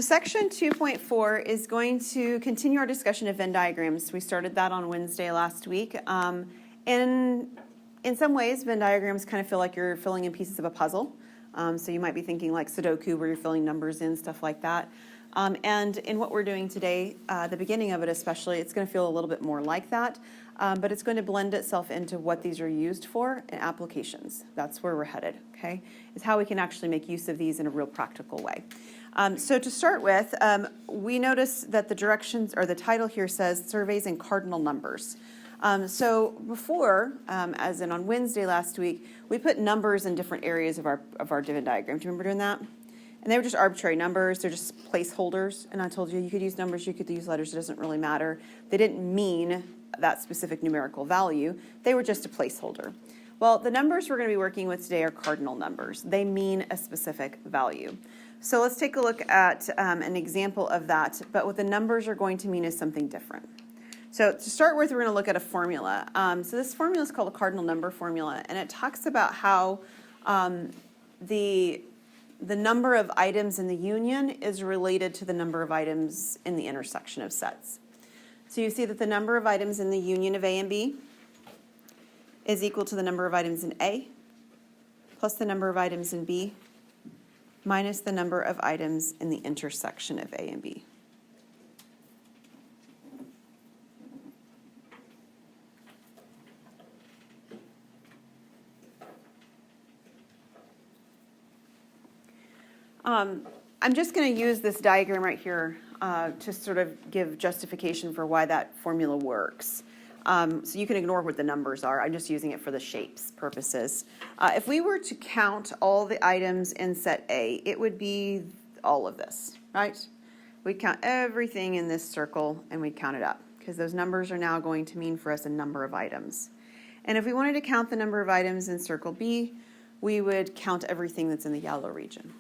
So section 2.4 is going to continue our discussion of Venn diagrams. We started that on Wednesday last week. And in some ways, Venn diagrams kind of feel like you're filling in pieces of a puzzle. So you might be thinking like Sudoku, where you're filling numbers in, stuff like that. And in what we're doing today, the beginning of it especially, it's going to feel a little bit more like that. But it's going to blend itself into what these are used for in applications. That's where we're headed, okay? Is how we can actually make use of these in a real practical way. So to start with, we notice that the directions, or the title here says surveys in cardinal numbers. So before, as in on Wednesday last week, we put numbers in different areas of our Venn diagram. Do you remember doing that? And they were just arbitrary numbers. They're just placeholders. And I told you could use numbers, you could use letters. It doesn't really matter. They didn't mean that specific numerical value. They were just a placeholder. Well, the numbers we're going to be working with today are cardinal numbers. They mean a specific value. So let's take a look at an example of that, but what the numbers are going to mean is something different. So to start with, we're going to look at a formula. So this formula is called a cardinal number formula, and it talks about how the number of items in the union is related to the number of items in the intersection of sets. So you see that the number of items in the union of A and B is equal to the number of items in A plus the number of items in B minus the number of items in the intersection of A and B. I'm just going to use this diagram right here to sort of give justification for why that formula works. So you can ignore what the numbers are. I'm just using it for the shapes purposes. If we were to count all the items in set A, it would be all of this, right? We'd count everything in this circle and we'd count it up because those numbers are now going to mean for us a number of items. And if we wanted to count the number of items in circle B, we would count everything that's in the yellow region.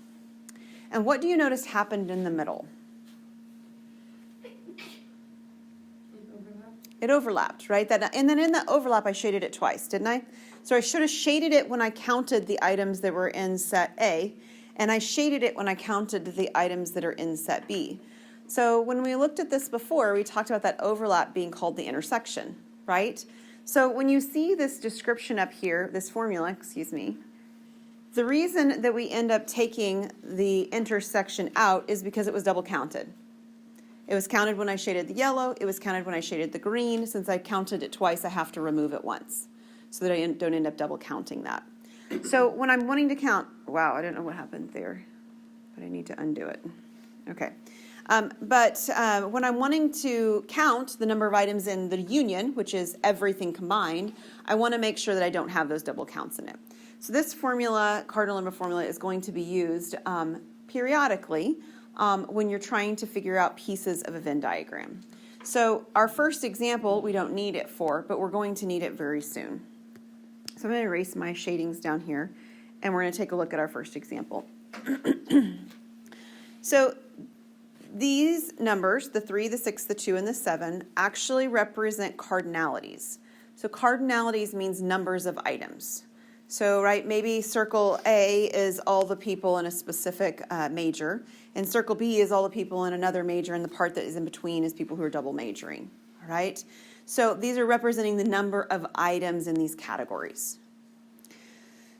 And what do you notice happened in the middle? It overlapped, right? And then in that overlap, I shaded it twice, didn't I? So I should have shaded it when I counted the items that were in set A, and I shaded it when I counted the items that are in set B. So when we looked at this before, we talked about that overlap being called the intersection, right? So when you see this description up here, this formula, the reason that we end up taking the intersection out is because it was double counted. It was counted when I shaded the yellow. It was counted when I shaded the green. Since I counted it twice, I have to remove it once so that I don't end up double counting that. So when I'm wanting to count, wow, I don't know what happened there, but I need to undo it. Okay. When I'm wanting to count the number of items in the union, which is everything combined, I want to make sure that I don't have those double counts in it. So this formula, cardinal number formula, is going to be used periodically when you're trying to figure out pieces of a Venn diagram. So our first example, we don't need it for, but we're going to need it very soon. So I'm going to erase my shadings down here, and we're going to take a look at our first example. So these numbers, the 3, the 6, the 2, and the 7, actually represent cardinalities. So cardinalities means numbers of items. So, right, maybe circle A is all the people in a specific major, and circle B is all the people in another major, and the part that is in between is people who are double majoring, all right? So these are representing the number of items in these categories.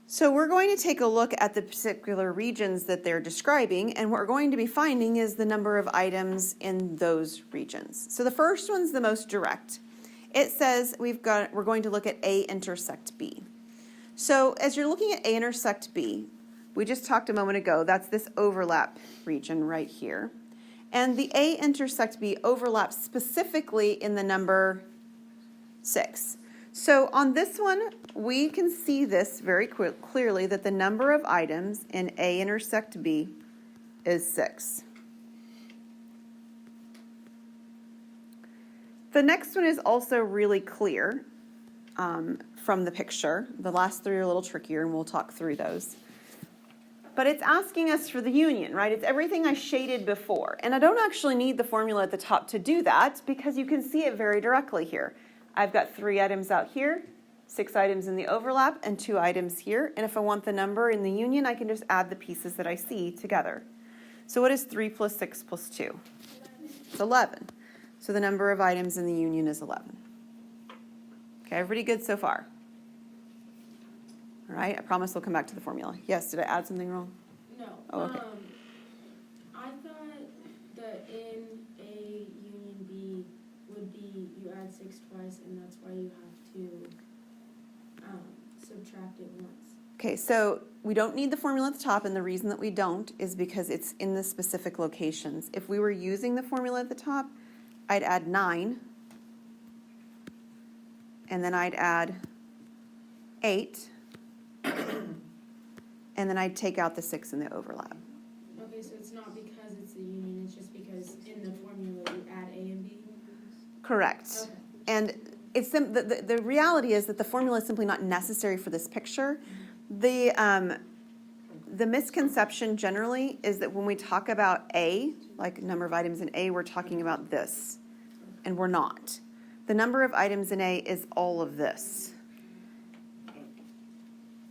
So we're going to take a look at the particular regions that they're describing, and what we're going to be finding is the number of items in those regions. So the first one's the most direct. It says we're going to look at A intersect B. So as you're looking at A intersect B, we just talked a moment ago, that's this overlap region right here. And the A intersect B overlaps specifically in the number 6. So on this one, we can see this very clearly that the number of items in A intersect B is 6. The next one is also really clear. From the picture. The last 3 are a little trickier, and we'll talk through those. But it's asking us for the union, right? It's everything I shaded before. And I don't actually need the formula at the top to do that because you can see it very directly here. I've got 3 items out here, 6 items in the overlap, and 2 items here. And if I want the number in the union, I can just add the pieces that I see together. So what is 3 plus 6 plus 2? It's 11. So the number of items in the union is 11. Okay, everybody good so far? All right, I promise we'll come back to the formula. Yes, did I add something wrong? No. Oh, okay. I thought the in A union B would be you add 6 twice, and that's why you have to subtract it once. Okay, so we don't need the formula at the top, and the reason that we don't is because it's in the specific locations. If we were using the formula at the top, I'd add 9, and then I'd add 8, and then I'd take out the 6 in the overlap. Okay, so it's not because it's the union, it's just because in the formula you add A and B? Correct. Okay. And it's the reality is that the formula is simply not necessary for this picture. The misconception generally is that when we talk about A, like number of items in A, we're talking about this, and we're not. The number of items in A is all of this.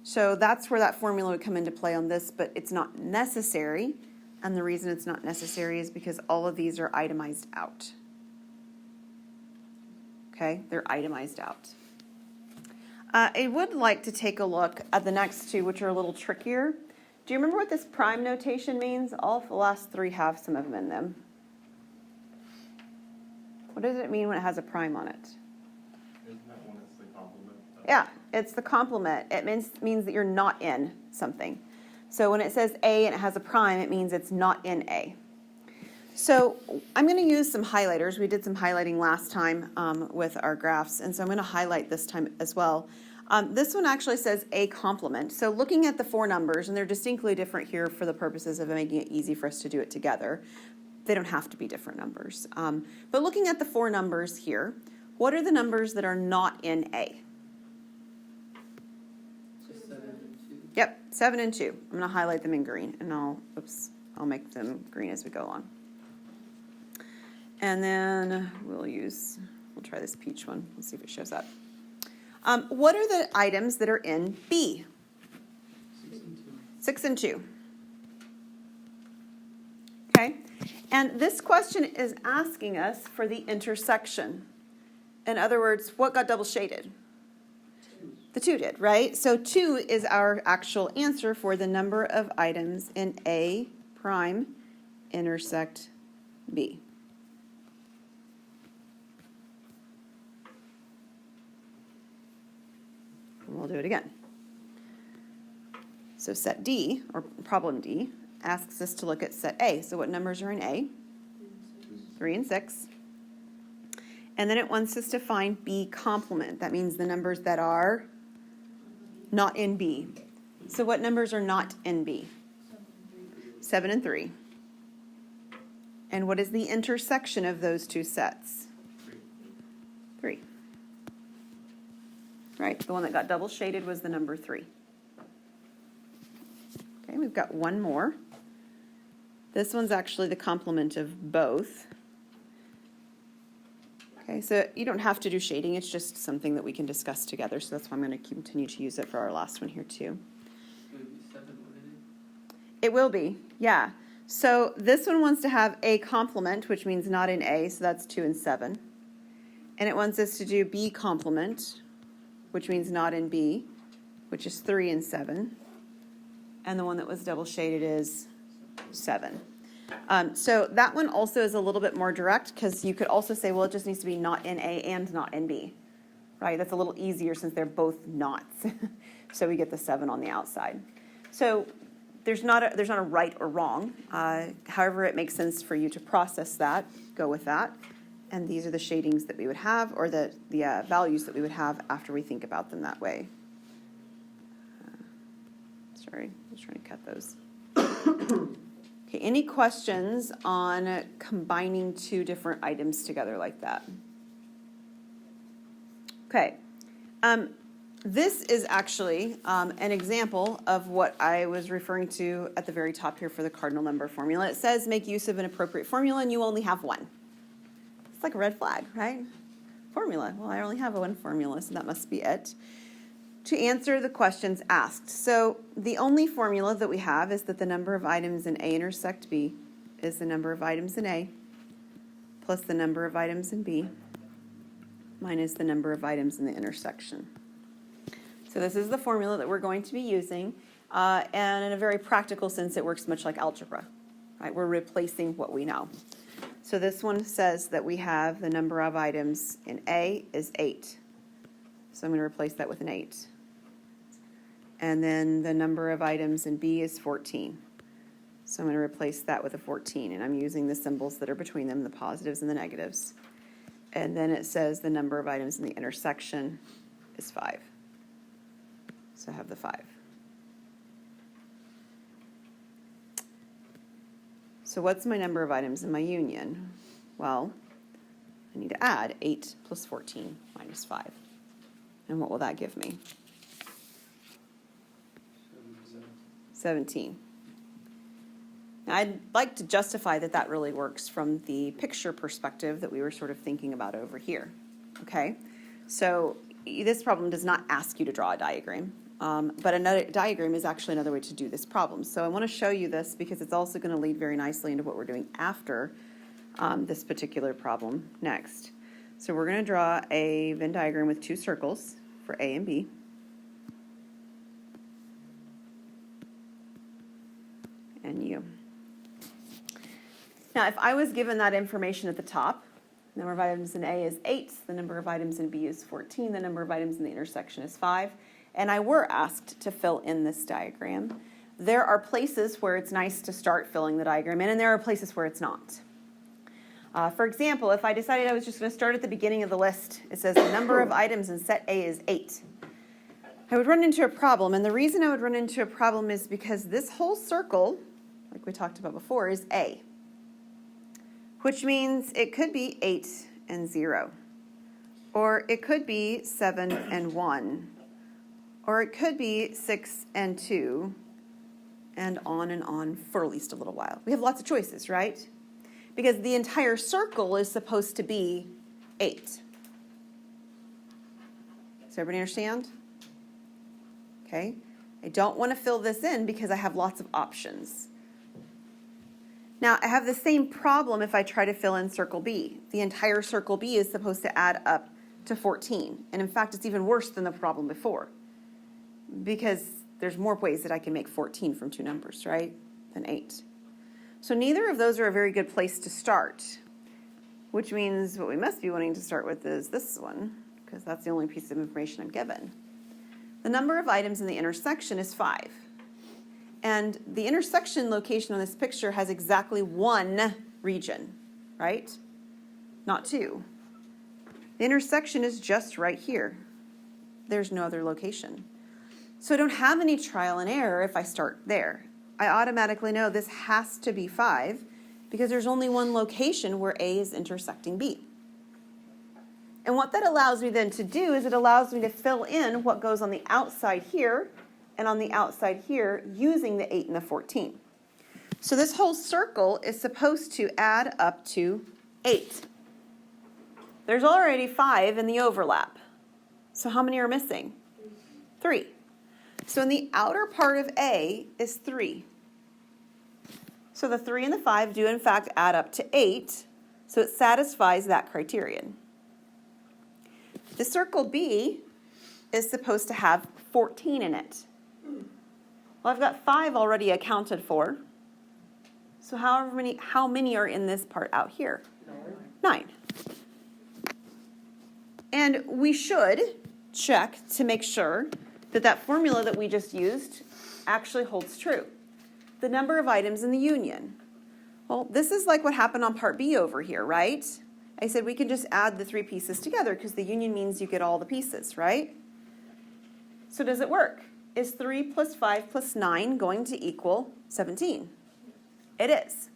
So that's where that formula would come into play on this, but it's not necessary, and the reason it's not necessary is because all of these are itemized out. Okay, they're itemized out. I would like to take a look at the next two, which are a little trickier. Do you remember what this prime notation means? All of the last three have some of them in them. What does it mean when it has a prime on it? Isn't that when it's the complement? Yeah, it's the complement. It means that you're not in something. So when it says A and it has a prime, it means it's not in A. So I'm going to use some highlighters. We did some highlighting last time with our graphs, and so I'm going to highlight this time as well. This one actually says A complement. So looking at the four numbers, and they're distinctly different here for the purposes of making it easy for us to do it together. They don't have to be different numbers. But looking at the four numbers here, what are the numbers that are not in A? 7 and 2. Yep, 7 and 2. I'm going to highlight them in green, and I'll make them green as we go on. And then we'll try this peach one. Let's see if it shows up. What are the items that are in B? 6 and 2. 6 and 2. Okay, and this question is asking us for the intersection. In other words, what got double shaded? 2. The 2 did, right? So 2 is our actual answer for the number of items in A prime intersect B. We'll do it again. So set D, or problem D, asks us to look at set A. So what numbers are in A? 3 and 6. And then it wants us to find B complement. That means the numbers that are not in B. So what numbers are not in B? 7 and 3. And what is the intersection of those two sets? 3. Right, the one that got double shaded was the number 3. Okay, we've got one more. This one's actually the complement of both. Okay, so you don't have to do shading, it's just something that we can discuss together, so that's why I'm going to continue to use it for our last one here too. Would it be 7 wouldn't It will be, yeah. So this one wants to have A complement, which means not in A, so that's 2 and 7. And it wants us to do B complement, which means not in B, which is 3 and 7. And the one that was double shaded is 7. So that one also is a little bit more direct because you could also say, well, it just needs to be not in A and not in B, right? That's a little easier since they're both nots. So we get the 7 on the outside. So there's not a right or wrong. However it makes sense for you to process that, go with that. And these are the shadings that we would have, or the values that we would have after we think about them that way. Sorry, I was trying to cut those. Okay, any questions on combining two different items together like that? Okay, this is actually an example of what I was referring to at the very top here for the cardinal number formula. It says make use of an appropriate formula and you only have one. It's like a red flag, right? Formula. Well, I only have one formula, so that must be it. To answer the questions asked. So the only formula that we have is that the number of items in A intersect B is the number of items in A plus the number of items in B minus the number of items in the intersection. So this is the formula that we're going to be using, and in a very practical sense, it works much like algebra, right? We're replacing what we know. So this one says that we have the number of items in A is 8. So I'm going to replace that with an 8. And then the number of items in B is 14. So I'm going to replace that with a 14, and I'm using the symbols that are between them, the positives and the negatives. And then it says the number of items in the intersection is 5. So I have the 5. So what's my number of items in my union? Well, I need to add 8 plus 14 minus 5. And what will that give me? 17. Now, I'd like to justify that that really works from the picture perspective that we were sort of thinking about over here. Okay? So this problem does not ask you to draw a diagram, but another diagram is actually another way to do this problem. So I want to show you this because it's also going to lead very nicely into what we're doing after this particular problem next. So we're going to draw a Venn diagram with 2 circles for A and B. And U. Now, if I was given that information at the top, the number of items in A is 8, the number of items in B is 14, the number of items in the intersection is 5, and I were asked to fill in this diagram, there are places where it's nice to start filling the diagram in, and there are places where it's not. For example, if I decided I was just going to start at the beginning of the list, it says the number of items in set A is 8. I would run into a problem, and the reason I would run into a problem is because this whole circle, like we talked about before, is A, which means it could be 8 and 0, or it could be 7 and 1, or it could be 6 and 2, and on for at least a little while. We have lots of choices, right? Because the entire circle is supposed to be 8. Does everybody understand? Okay. I don't want to fill this in because I have lots of options. Now, I have the same problem if I try to fill in circle B. The entire circle B is supposed to add up to 14. And in fact, it's even worse than the problem before, because there's more ways that I can make 14 from 2 numbers, right, than 8. So neither of those are a very good place to start, which means what we must be wanting to start with is this one, because that's the only piece of information I'm given. The number of items in the intersection is 5. And the intersection location on this picture has exactly 1 region, right? Not 2. The intersection is just right here. There's no other location. So I don't have any trial and error if I start there. I automatically know this has to be 5 because there's only 1 location where A is intersecting B. And what that allows me then to do is it allows me to fill in what goes on the outside here and on the outside here using the 8 and the 14. So this whole circle is supposed to add up to 8. There's already 5 in the overlap. So how many are missing? 3. So in the outer part of A is 3. So the 3 and the 5 do in fact add up to 8. So it satisfies that criterion. The circle B is supposed to have 14 in it. Well, I've got 5 already accounted for. So how many are in this part out here? 9. And we should check to make sure that that formula that we just used actually holds true. The number of items in the union. Well, this is like what happened on part B over here, right? I said we can just add the 3 pieces together because the union means you get all the pieces, right? So does it work? Is 3 plus 5 plus 9 going to equal 17? It is.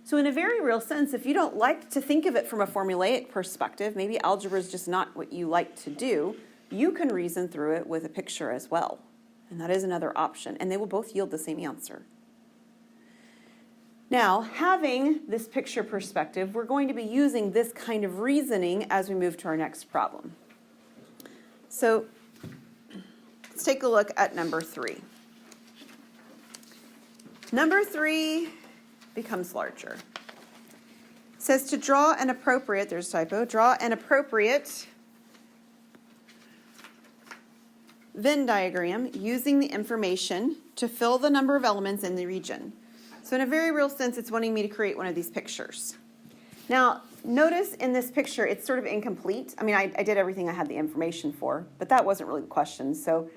So in a very real sense, if you don't like to think of it from a formulaic perspective, maybe algebra is just not what you like to do, you can reason through it with a picture as well. And that is another option. And they will both yield the same answer. Now, having this picture perspective, we're going to be using this kind of reasoning as we move to our next problem. So let's take a look at number 3. Number 3 becomes larger. It says to draw an appropriate, there's a typo, draw an appropriate Venn diagram using the information to fill the number of elements in the region. So in a very real sense, it's wanting me to create one of these pictures. Now, notice in this picture, it's sort of incomplete. I mean, I did everything I had the information for, but that wasn't really the question. So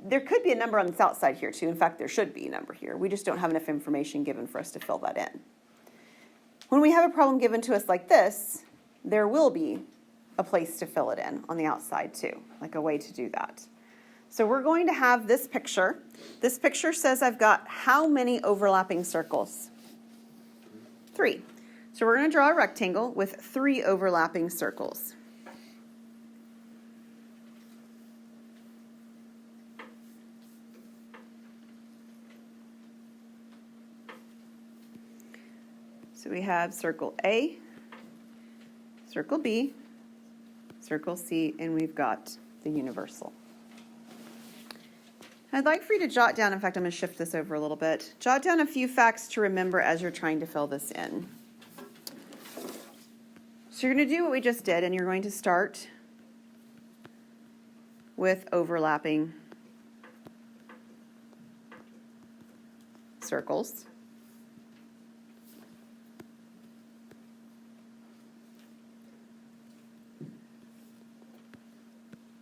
there could be a number on the south side here too. In fact, there should be a number here. We just don't have enough information given for us to fill that in. When we have a problem given to us like this, there will be a place to fill it in on the outside too, like a way to do that. So we're going to have this picture. This picture says I've got how many overlapping circles? 3. So we're going to draw a rectangle with 3 overlapping circles. So we have circle A, circle B, circle C, and we've got the universal. I'd like for you to jot down, in fact, I'm going to shift this over a little bit, jot down a few facts to remember as you're trying to fill this in. So you're going to do what we just did, and you're going to start with overlapping circles.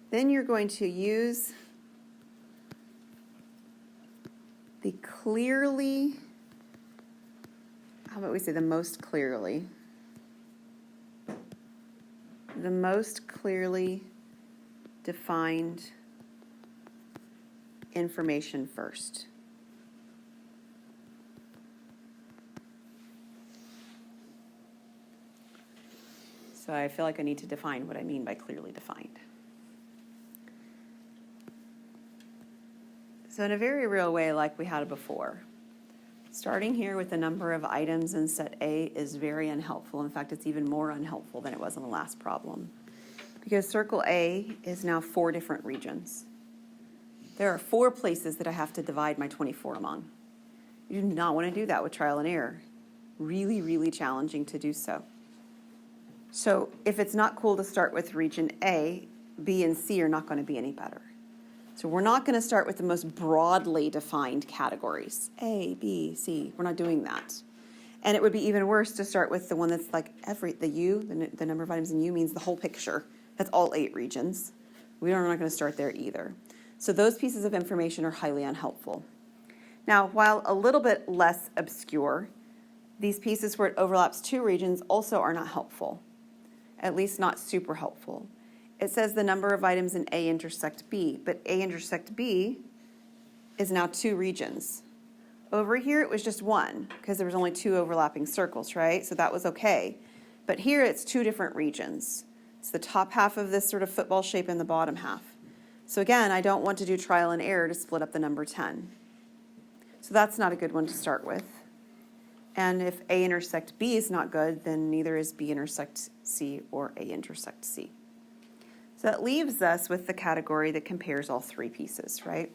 Then you're going to use the clearly, how about we say the most clearly defined information first. So I feel like I need to define what I mean by clearly defined. So in a very real way, like we had it before, starting here with the number of items in set A is very unhelpful. In fact, it's even more unhelpful than it was in the last problem. Because circle A is now 4 different regions. There are 4 places that I have to divide my 24 among. You do not want to do that with trial and error. Really, really challenging to do so. So if it's not cool to start with region A, B and C are not going to be any better. So we're not going to start with the most broadly defined categories, A, B, C. We're not doing that. And it would be even worse to start with the one that's like the U, the number of items in U means the whole picture. That's all 8 regions. We're not going to start there either. So those pieces of information are highly unhelpful. Now, while a little bit less obscure, these pieces where it overlaps 2 regions also are not helpful, at least not super helpful. It says the number of items in A intersect B, but A intersect B is now 2 regions. Over here, it was just 1, because there was only 2 overlapping circles, right? So that was okay. But here, it's 2 different regions. It's the top half of this sort of football shape and the bottom half. So again, I don't want to do trial and error to split up the number 10. So that's not a good one to start with. And if A intersect B is not good, then neither is B intersect C or A intersect C. So that leaves us with the category that compares all 3 pieces, right?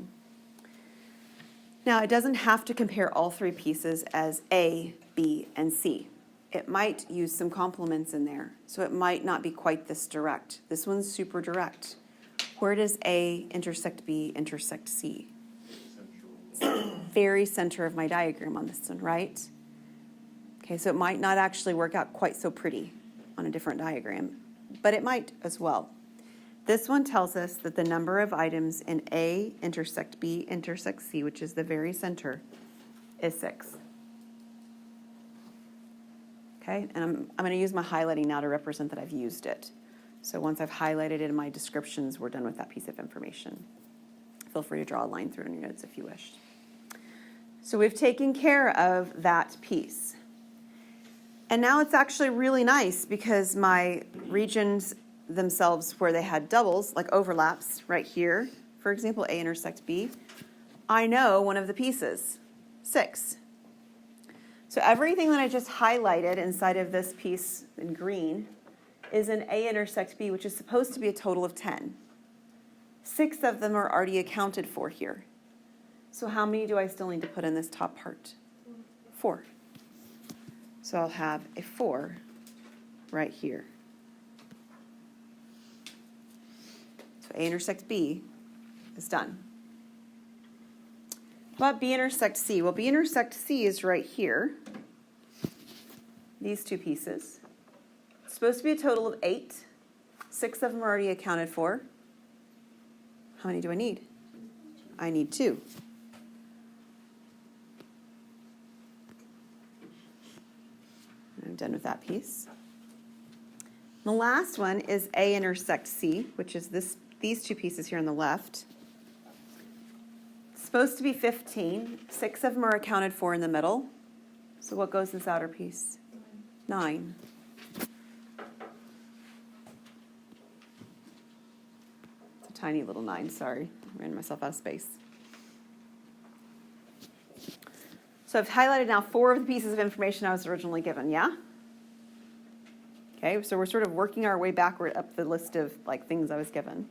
Now, it doesn't have to compare all 3 pieces as A, B, and C. It might use some complements in there, so it might not be quite this direct. This one's super direct. Where does A intersect B intersect C? It's the very center of my diagram on this one, right? Okay, so it might not actually work out quite so pretty on a different diagram, but it might as well. This one tells us that the number of items in A intersect B intersect C, which is the very center, is 6. Okay, and I'm going to use my highlighting now to represent that I've used it. So once I've highlighted it in my descriptions, we're done with that piece of information. Feel free to draw a line through it in your notes if you wish. So we've taken care of that piece. And now it's actually really nice because my regions themselves where they had doubles, like overlaps right here, for example, A intersect B, I know one of the pieces, 6. So everything that I just highlighted inside of this piece in green is an A intersect B, which is supposed to be a total of 10. 6 of them are already accounted for here. So how many do I still need to put in this top part? 4. So I'll have a 4 right here. So A intersect B is done. How about B intersect C? Well, B intersect C is right here. These two pieces. It's supposed to be a total of 8. 6 of them are already accounted for. How many do I need? I need 2. I'm done with that piece. The last one is A intersect C, which is these two pieces here on the left. It's supposed to be 15. 6 of them are accounted for in the middle. So what goes in this outer piece? 9. It's a tiny little 9, sorry. I ran myself out of space. So I've highlighted now 4 of the pieces of information I was originally given, yeah? Okay, so we're sort of working our way backward up the list of like things I was given.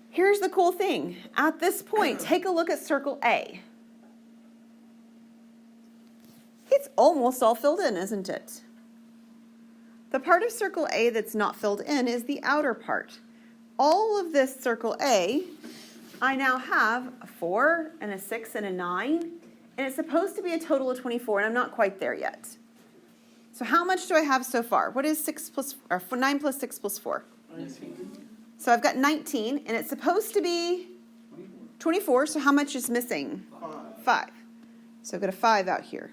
Here's the cool thing. At this point, take a look at circle A. It's almost all filled in, isn't it? The part of circle A that's not filled in is the outer part. All of this circle A, I now have a 4 and a 6 and a 9, and it's supposed to be a total of 24, and I'm not quite there yet. So how much do I have so far? What is 9 plus 6 plus 4? 19. So I've got 19, and it's supposed to be 24, so how much is missing? 5. So I've got a 5 out here.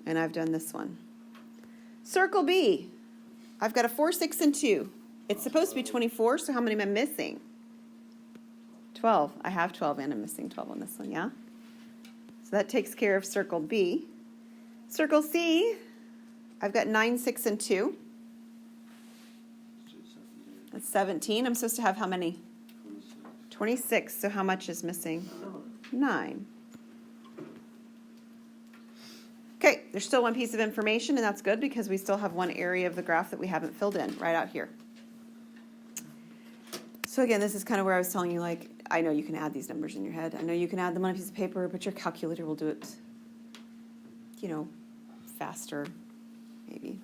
And I've done this one. Circle B. I've got a 4, 6, and 2. It's supposed to be 24, so how many am I missing? 12. I have 12, and I'm missing 12 on this one, yeah? So that takes care of circle B. Circle C, I've got 9, 6, and 2. That's 17. I'm supposed to have how many? 26. So how much is missing? 9. Okay, there's still one piece of information, and that's good because we still have one area of the graph that we haven't filled in right out here. So again, this is kind of where I was telling you, like, I know you can add these numbers in your head. I know you can add them on a piece of paper, but your calculator will do it, faster, maybe.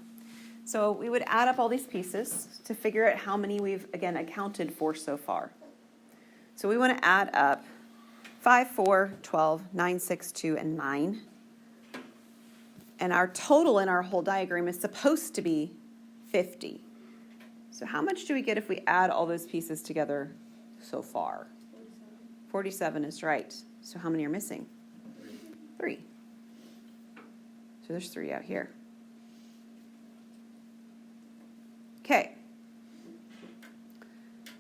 So we would add up all these pieces to figure out how many we've, again, accounted for so far. So we want to add up 5, 4, 12, 9, 6, 2, and 9. And our total in our whole diagram is supposed to be 50. So how much do we get if we add all those pieces together so far? 47 is right. So how many are missing? 3. So there's 3 out here. Okay.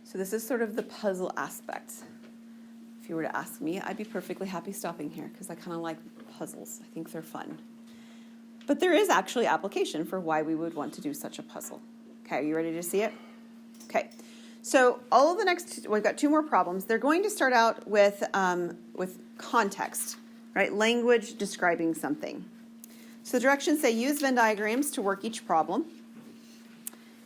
So this is sort of the puzzle aspect. If you were to ask me, I'd be perfectly happy stopping here because I kind of like puzzles. I think they're fun. But there is actually application for why we would want to do such a puzzle. Okay, are you ready to see it? Okay. So all of the next, we've got 2 more problems. They're going to start out with context, right? Language describing something. So the directions say use Venn diagrams to work each problem.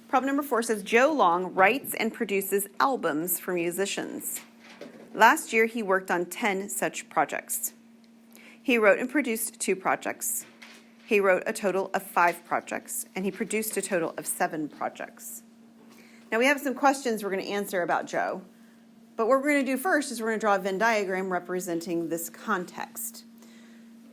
Problem number 4 says Joe Long writes and produces albums for musicians. Last year he worked on 10 such projects. He wrote and produced 2 projects. He wrote a total of 5 projects, and he produced a total of 7 projects. Now we have some questions we're going to answer about Joe, but what we're going to do first is we're going to draw a Venn diagram representing this context.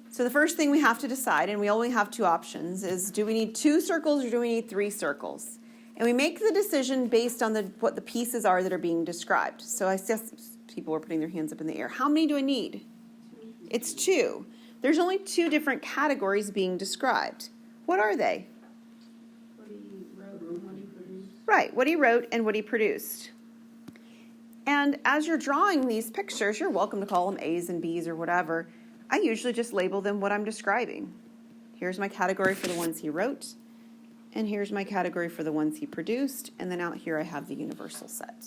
So the first thing we have to decide, and we only have 2 options, is do we need 2 circles or do we need 3 circles? And we make the decision based on what the pieces are that are being described. So I guess people are putting their hands up in the air. How many do I need? It's 2. There's only 2 different categories being described. What are they? What he wrote and what he produced. Right, what he wrote and what he produced. And as you're drawing these pictures, you're welcome to call them A's and B's or whatever. I usually just label them what I'm describing. Here's my category for the ones he wrote, and here's my category for the ones he produced, and then out here I have the universal set.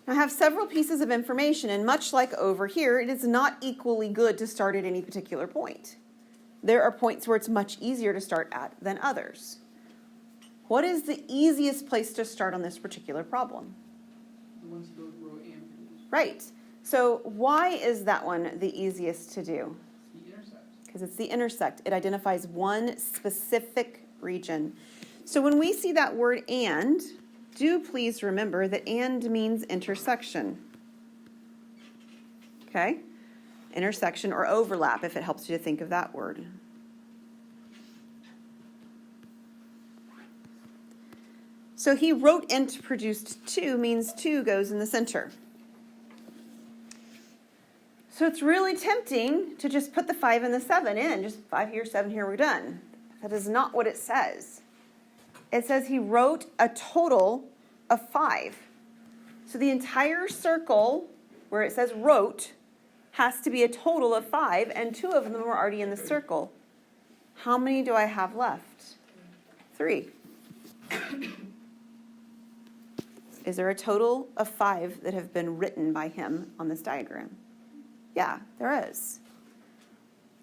I have several pieces of information, and much like over here, it is not equally good to start at any particular point. There are points where it's much easier to start at than others. What is the easiest place to start on this particular problem? The ones you both wrote and produced. Right. So why is that one the easiest to do? It's the intersect. Because it's the intersect. It identifies one specific region. So when we see that word and, do please remember that and means intersection. Okay? Intersection or overlap, if it helps you to think of that word. So he wrote and produced 2 means 2 goes in the center. So it's really tempting to just put the 5 and the 7 in. Just 5 here, 7 here, we're done. That is not what it says. It says he wrote a total of 5. So the entire circle where it says wrote has to be a total of 5, and 2 of them are already in the circle. How many do I have left? 3. Is there a total of 5 that have been written by him on this diagram? Yeah, there is.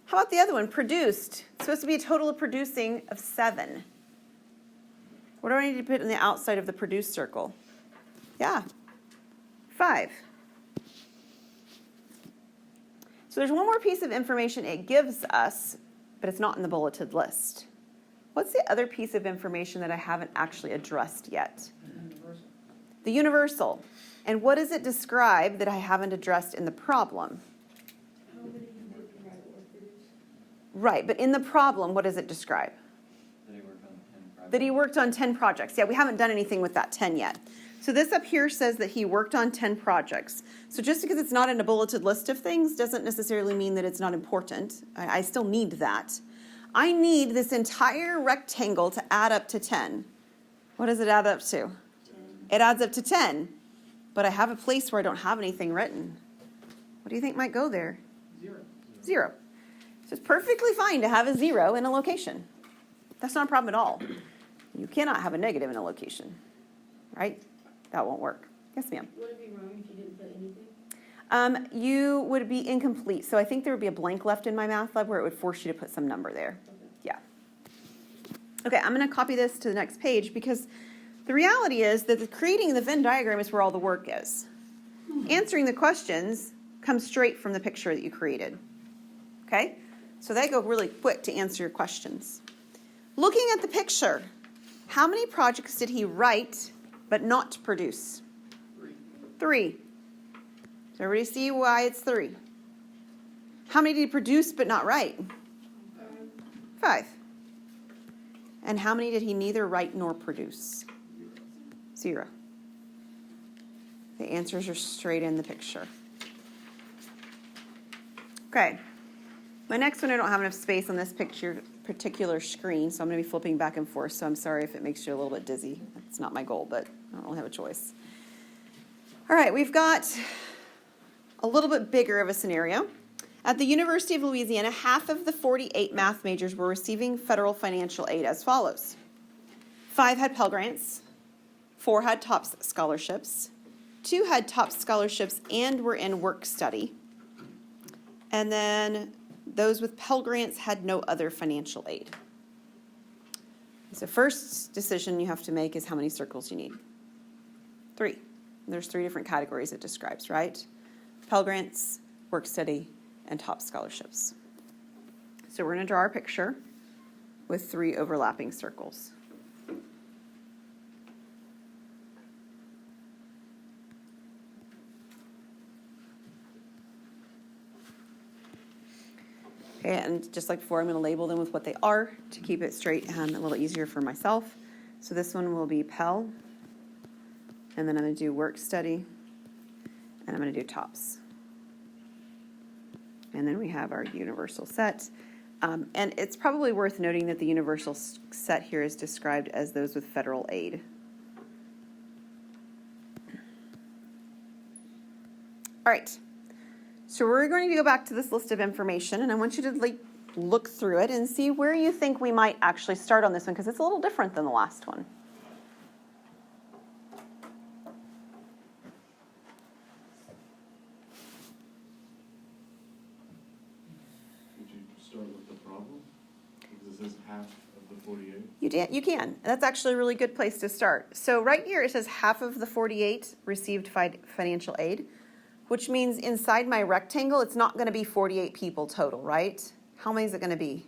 How about the other one, produced? It's supposed to be a total of producing of 7. What do I need to put in the outside of the produced circle? Yeah, 5. So there's one more piece of information it gives us, but it's not in the bulleted list. What's the other piece of information that I haven't actually addressed yet? Universal. The universal. And what does it describe that I haven't addressed in the problem? How many you work in that or produce? Right, but in the problem, what does it describe? That he worked on 10 projects. That he worked on 10 projects. Yeah, we haven't done anything with that 10 yet. So this up here says that he worked on 10 projects. So just because it's not in a bulleted list of things doesn't necessarily mean that it's not important. I still need that. I need this entire rectangle to add up to 10. What does it add up to? 10. It adds up to 10. But I have a place where I don't have anything written. What do you think might go there? 0. 0. So it's perfectly fine to have a 0 in a location. That's not a problem at all. You cannot have a negative in a location, right? That won't work. Yes, ma'am. Would it be wrong if you didn't put anything? You would be incomplete. So I think there would be a blank left in my math lab where it would force you to put some number there. Okay. Yeah. Okay, I'm going to copy this to the next page because the reality is that creating the Venn diagram is where all the work is. Answering the questions comes straight from the picture that you created. Okay? So they go really quick to answer your questions. Looking at the picture, how many projects did he write but not produce? 3. 3. Does everybody see why it's 3? How many did he produce but not write? 5. And how many did he neither write nor produce? 0. The answers are straight in the picture. Okay. My next one, I don't have enough space on this particular screen, so I'm going to be flipping back and forth, so I'm sorry if it makes you a little bit dizzy. That's not my goal, but I don't really have a choice. All right, we've got a little bit bigger of a scenario. At the University of Louisiana, half of the 48 math majors were receiving federal financial aid as follows. 5 had Pell Grants, 4 had TOPS scholarships, 2 had TOPS scholarships and were in work study, and then those with Pell Grants had no other financial aid. So first decision you have to make is how many circles you need. 3. There's 3 different categories it describes, right? Pell Grants, work study, and TOPS scholarships. So we're going to draw our picture with 3 overlapping circles. Okay, and just like before, I'm going to label them with what they are to keep it straight and a little easier for myself. So this one will be Pell, and then I'm going to do work study, and I'm going to do TOPS. And then we have our universal set. And it's probably worth noting that the universal set here is described as those with federal aid. All right. So we're going to go back to this list of information, and I want you to look through it and see where you think we might actually start on this one, because it's a little different than the last one. Would you start with the problem? Because this is half of the 48. You can. That's actually a really good place to start. So right here it says half of the 48 received financial aid. which means inside my rectangle, it's not going to be 48 people total, right? How many is it going to be?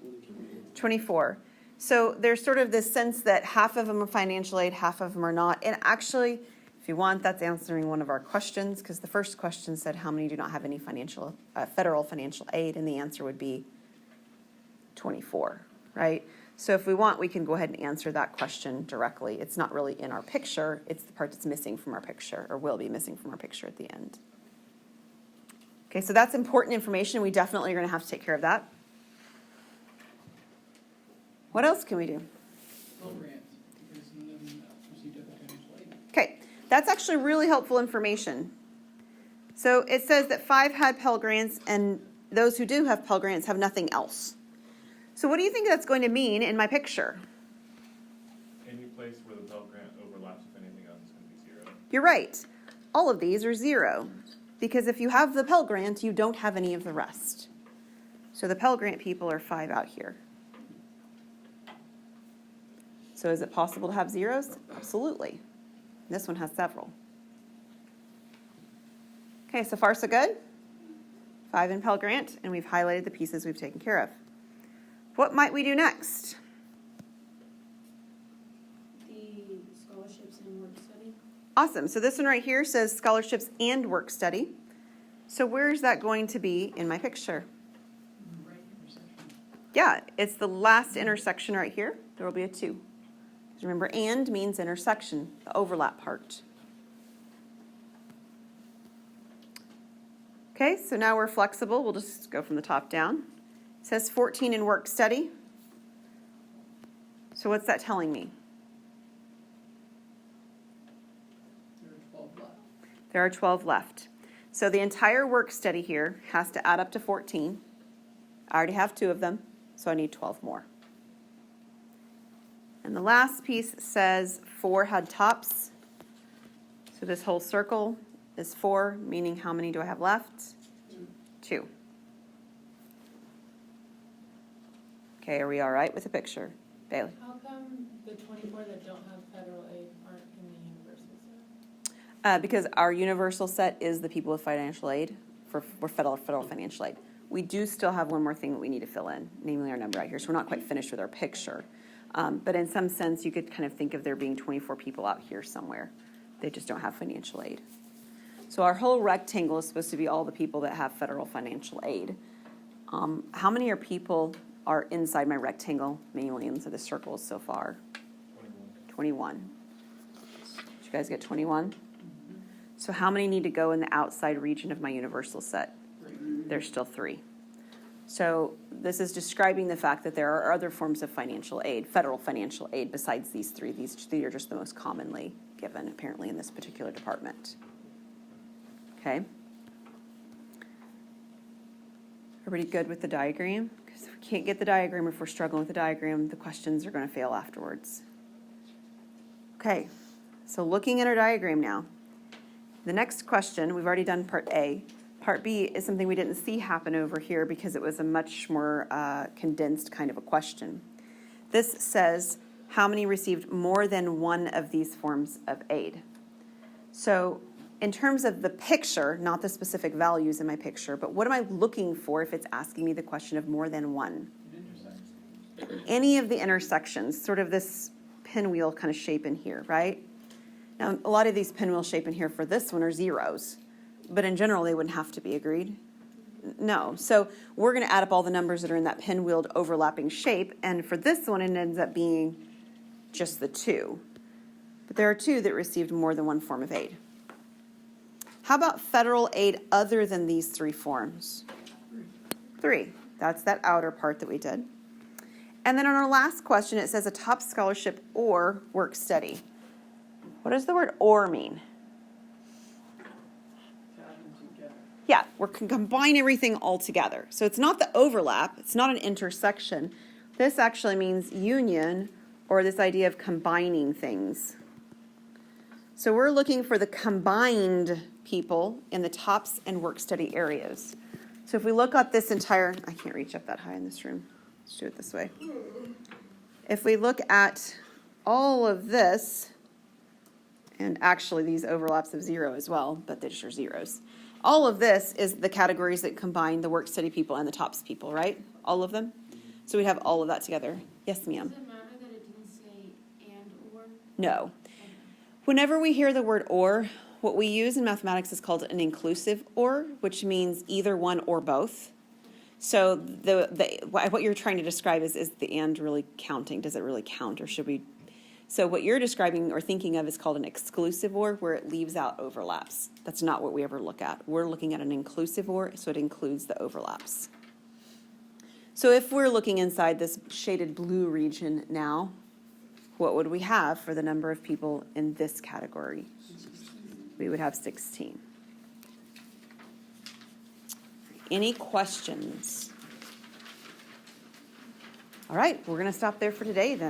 24. So there's sort of this sense that half of them are financial aid, half of them are not. And actually, if you want, that's answering one of our questions, because the first question said how many do not have any federal financial aid, and the answer would be 24, right? So if we want, we can go ahead and answer that question directly. It's not really in our picture. It's the part that's missing from our picture, or will be missing from our picture at the end. Okay, so that's important information. We definitely are going to have to take care of that. What else can we do? Pell grants, because none of them received a financial aid. Okay, that's actually really helpful information. So it says that 5 had Pell Grants, and those who do have Pell Grants have nothing else. So what do you think that's going to mean in my picture? Any place where the Pell Grant overlaps with anything else is going to be 0. You're right. All of these are 0. Because if you have the Pell Grant, you don't have any of the rest. So the Pell Grant people are 5 out here. So is it possible to have zeros? Absolutely. This one has several. Okay, so far so good? 5 in Pell Grant, and we've highlighted the pieces we've taken care of. What might we do next? The scholarships and work study. Awesome. So this one right here says scholarships and work study. So where is that going to be in my picture? Right intersection. Yeah, it's the last intersection right here. There will be a 2. Remember, and means intersection, the overlap part. Okay, so now we're flexible. We'll just go from the top down. It says 14 in work study. So what's that telling me? There are 12 left. There are 12 left. So the entire work study here has to add up to 14. I already have 2 of them, so I need 12 more. And the last piece says 4 had tops. So this whole circle is 4, meaning how many do I have left? 2. Okay, are we all right with the picture? Bailey? How come the 24 that don't have federal aid aren't in the universal set? Because our universal set is the people with financial aid for federal financial aid. We do still have one more thing that we need to fill in, namely our number out here. So we're not quite finished with our picture. But in some sense, you could kind of think of there being 24 people out here somewhere. They just don't have financial aid. So our whole rectangle is supposed to be all the people that have federal financial aid. How many people are inside my rectangle, mainly inside the circles so far? 21. Did you guys get 21? So how many need to go in the outside region of my universal set? There's still 3. So this is describing the fact that there are other forms of financial aid, federal financial aid, besides these 3. These 3 are just the most commonly given, apparently, in this particular department. Okay. Everybody good with the diagram? Because if we can't get the diagram, if we're struggling with the diagram, the questions are going to fail afterwards. Okay, so looking at our diagram now. The next question, we've already done part A. Part B is something we didn't see happen over here because it was a much more condensed kind of a question. This says, how many received more than one of these forms of aid? So in terms of the picture, not the specific values in my picture, but what am I looking for if it's asking me the question of more than one? Any of the intersections, sort of this pinwheel kind of shape in here, right? Now, a lot of these pinwheel shape in here for this one are zeros. But in general, they wouldn't have to be, agreed? No. So we're going to add up all the numbers that are in that pinwheeled overlapping shape. And for this one, it ends up being just the 2. But there are 2 that received more than one form of aid. How about federal aid other than these 3 forms? 3. That's that outer part that we did. And then on our last question, it says a top scholarship or work study. What does the word or mean? Yeah, we're going to combine everything all together. So it's not the overlap. It's not an intersection. This actually means union, or this idea of combining things. So we're looking for the combined people in the tops and work study areas. So if we look at this entire, I can't reach up that high in this room. Let's do it this way. If we look at all of this, and actually these overlaps of 0 as well, but these are zeros. All of this is the categories that combine the work study people and the TOPS people, right? All of them? So we'd have all of that together. Yes, ma'am? Does it matter that it didn't say and or? No. Whenever we hear the word or, what we use in mathematics is called an inclusive or, which means either one or both. So what you're trying to describe is the and really counting? Does it really count, or should we? So what you're describing or thinking of is called an exclusive or, where it leaves out overlaps. That's not what we ever look at. We're looking at an inclusive or, so it includes the overlaps. So if we're looking inside this shaded blue region now, what would we have for the number of people in this category? We would have 16. Any questions? All right, we're going to stop there for today then.